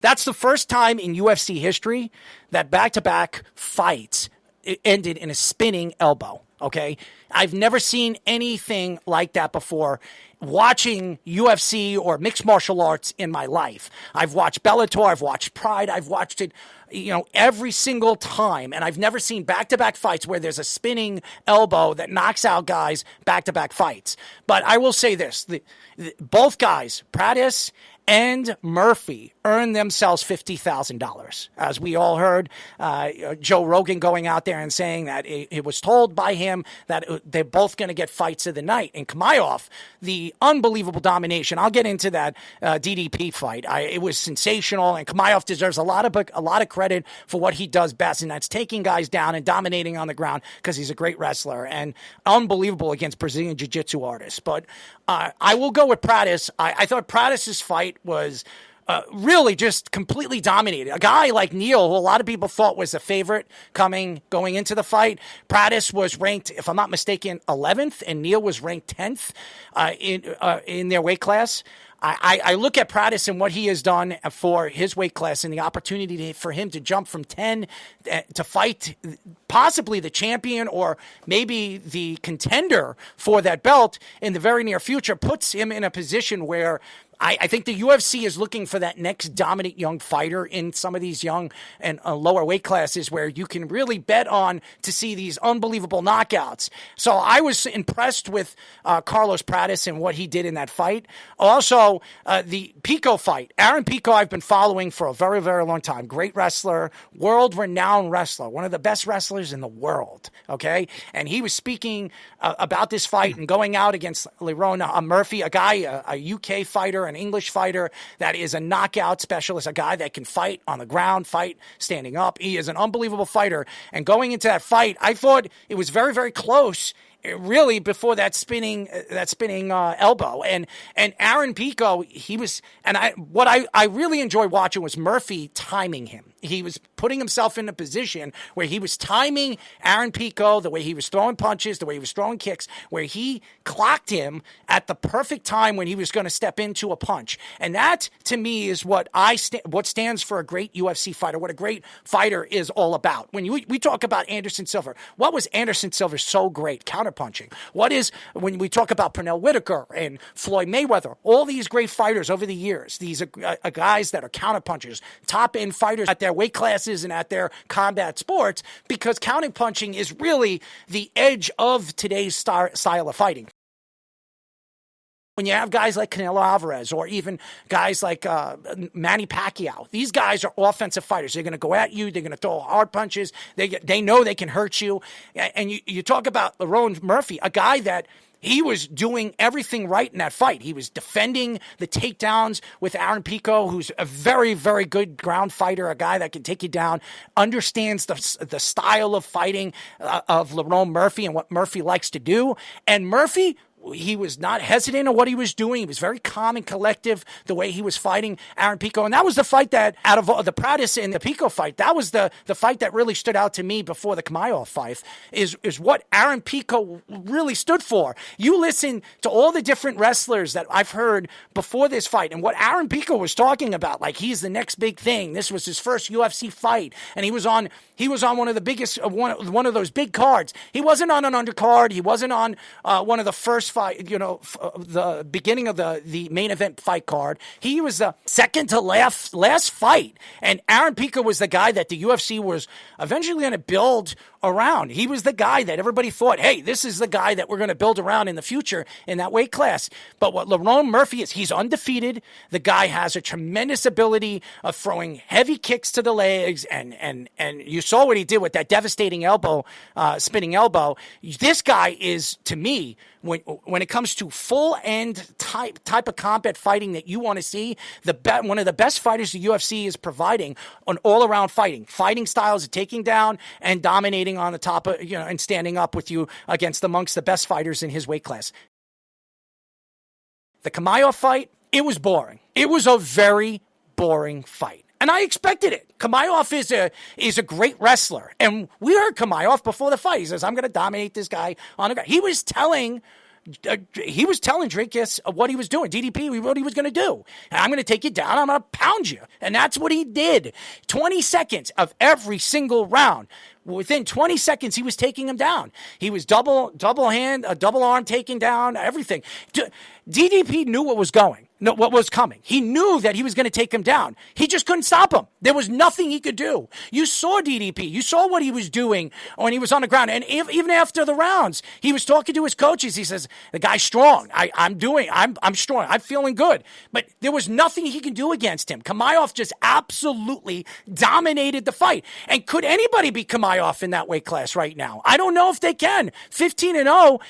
That's the first time in UFC history that back-to-back fights ended in a spinning elbow, okay? I've never seen anything like that before watching UFC or mixed martial arts in my life. I've watched Bellator, I've watched Pride, I've watched it, every single time, and I've never seen back-to-back fights where there's a spinning elbow that knocks out guys back-to-back fights. But I will say this, both guys, Prates and Murphy, earned themselves $50,000. As we all heard, Joe Rogan going out there and saying that it was told by him that they're both going to get fights of the night. And Chimaev, the unbelievable domination. I'll get into that DDP fight. It was sensational, and Chimaev deserves a lot of credit for what he does best, and that's taking guys down and dominating on the ground because he's a great wrestler and unbelievable against Brazilian Jiu-Jitsu artists. But I will go with Prates. I thought Prates' fight was really just completely dominated. A guy like Neal, who a lot of people thought was the favorite going into the fight. Prates was ranked, if I'm not mistaken, 11th, and Neal was ranked 10th in their weight class. I look at Prates and what he has done for his weight class and the opportunity for him to jump from 10 to fight possibly the champion or maybe the contender for that belt in the very near future puts him in a position where I think the UFC is looking for that next dominant young fighter in some of these young and lower weight classes where you can really bet on to see these unbelievable knockouts. So I was impressed with Carlos Prates and what he did in that fight. Also, the Pico fight. Aaron Pico I've been following for a very, very long time. Great wrestler, world-renowned wrestler, one of the best wrestlers in the world, okay? And he was speaking about this fight and going out against Lerone Murphy, a guy, a UK fighter, an English fighter that is a knockout specialist, a guy that can fight on the ground, fight standing up. He is an unbelievable fighter. And going into that fight, I thought it was very, very close, really, before that spinning elbow. And Aaron Pico, he was, and what I really enjoyed watching was Murphy timing him. He was putting himself in a position where he was timing Aaron Pico, the way he was throwing punches, the way he was throwing kicks, where he clocked him at the perfect time when he was going to step into a punch. And that, to me, is what stands for a great UFC fighter, what a great fighter is all about. When we talk about Anderson Silva, what was Anderson Silva so great? Counterpunching. What is, when we talk about Pernell Whitaker and Floyd Mayweather, all these great fighters over the years, these are guys that are counterpunchers, top-end fighters at their weight classes and at their combat sports, because counterpunching is really the edge of today's style of fighting. When you have guys like Canelo Alvarez or even guys like Manny Pacquiao, these guys are offensive fighters. They're going to go at you. They're going to throw hard punches. They know they can hurt you. And you talk about Lerone Murphy, a guy that he was doing everything right in that fight. He was defending the takedowns with Aaron Pico, who's a very, very good ground fighter, a guy that can take you down, understands the style of fighting of Lerone Murphy and what Murphy likes to do. And Murphy, he was not hesitant on what he was doing. He was very calm and collective the way he was fighting Aaron Pico. And that was the fight that, out of the Prates and the Pico fight, that was the fight that really stood out to me before the Chimaev fight, is what Aaron Pico really stood for. You listen to all the different wrestlers that I've heard before this fight and what Aaron Pico was talking about, like he's the next big thing. This was his first UFC fight, and he was on one of the biggest, one of those big cards. He wasn't on an undercard. He wasn't on one of the first fight, the beginning of the main event fight card. He was the second to last fight. And Aaron Pico was the guy that the UFC was eventually going to build around. He was the guy that everybody thought, hey, this is the guy that we're going to build around in the future in that weight class. But what Lerone Murphy is, he's undefeated. The guy has a tremendous ability of throwing heavy kicks to the legs, and you saw what he did with that devastating elbow, spinning elbow. This guy is, to me, when it comes to full end type of combat fighting that you want to see, one of the best fighters the UFC is providing on all around fighting styles of taking down and dominating on the top of, and standing up with you amongst the best fighters in his weight class. The Chimaev fight, it was boring. It was a very boring fight. And I expected it. Chimaev is a great wrestler. And we heard Chimaev before the fight. He says, I'm going to dominate this guy on the ground. He was telling he was telling Dricus what he was doing. DDP, what he was going to do. And I'm going to take you down. I'm going to pound you. And that's what he did. 20 seconds of every single round. Within 20 seconds, he was taking him down. He was double hand, a double arm taking down, everything. DDP knew what was coming. He knew that he was going to take him down. He just couldn't stop him. There was nothing he could do. You saw DDP. You saw what he was doing when he was on the ground. And even after the rounds, he was talking to his coaches. He says, the guy's strong. I'm strong. I'm feeling good. But there was nothing he could do against him. Chimaev just absolutely dominated the fight. And could anybody beat Chimaev in that weight class right now? I don't know if they can. 15-0.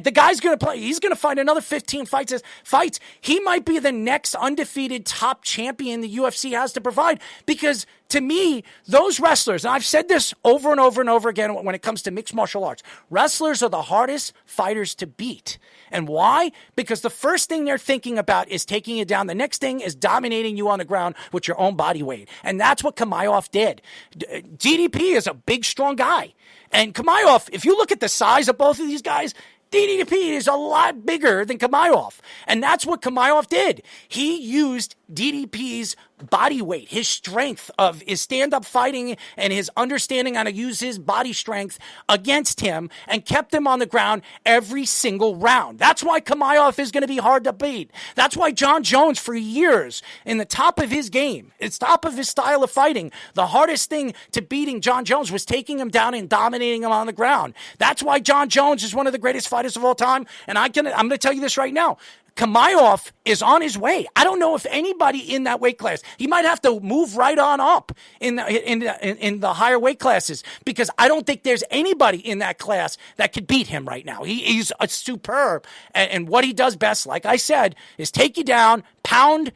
The guy's going to play. He's going to fight another 15 fights. He might be the next undefeated top champion the UFC has to provide, because to me, those wrestlers, and I've said this over and over and over again when it comes to mixed martial arts, wrestlers are the hardest fighters to beat. And why? Because the first thing they're thinking about is taking you down. The next thing is dominating you on the ground with your own body weight. And that's what Chimaev did. DDP is a big, strong guy. And Chimaev, if you look at the size of both of these guys, DDP is a lot bigger than Chimaev. And that's what Chimaev did. He used DDP's body weight, his strength of his stand-up fighting and his understanding how to use his body strength against him, and kept him on the ground every single round. That's why Chimaev is going to be hard to beat. That's why Jon Jones, for years, in the top of his game, it's top of his style of fighting, the hardest thing to beating Jon Jones was taking him down and dominating him on the ground. That's why Jon Jones is one of the greatest fighters of all time. And I'm going to tell you this right now. Chimaev is on his way. I don't know if anybody in that weight class. He might have to move right on up in the higher weight classes, because I don't think there's anybody in that class that could beat him right now. He's a superb, and what he does best, like I said, is take you down, pound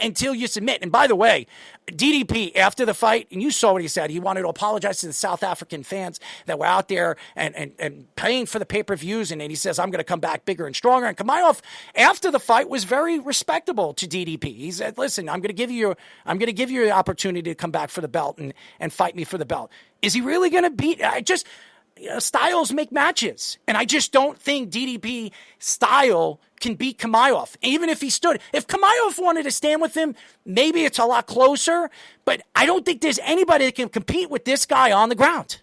until you submit. And by the way, DDP, after the fight, and you saw what he said, he wanted to apologize to the South African fans that were out there and paying for the pay-per-views, and then he says, I'm going to come back bigger and stronger. And Chimaev, after the fight, was very respectable to DDP. He said, listen, I'm going to give you the opportunity to come back for the belt and fight me for the belt. Is he really going to beat? Styles make matches, and I just don't think DDP style can beat Chimaev. Even if he stood, if Chimaev wanted to stand with him, maybe it's a lot closer, but I don't think there's anybody that can compete with this guy on the ground.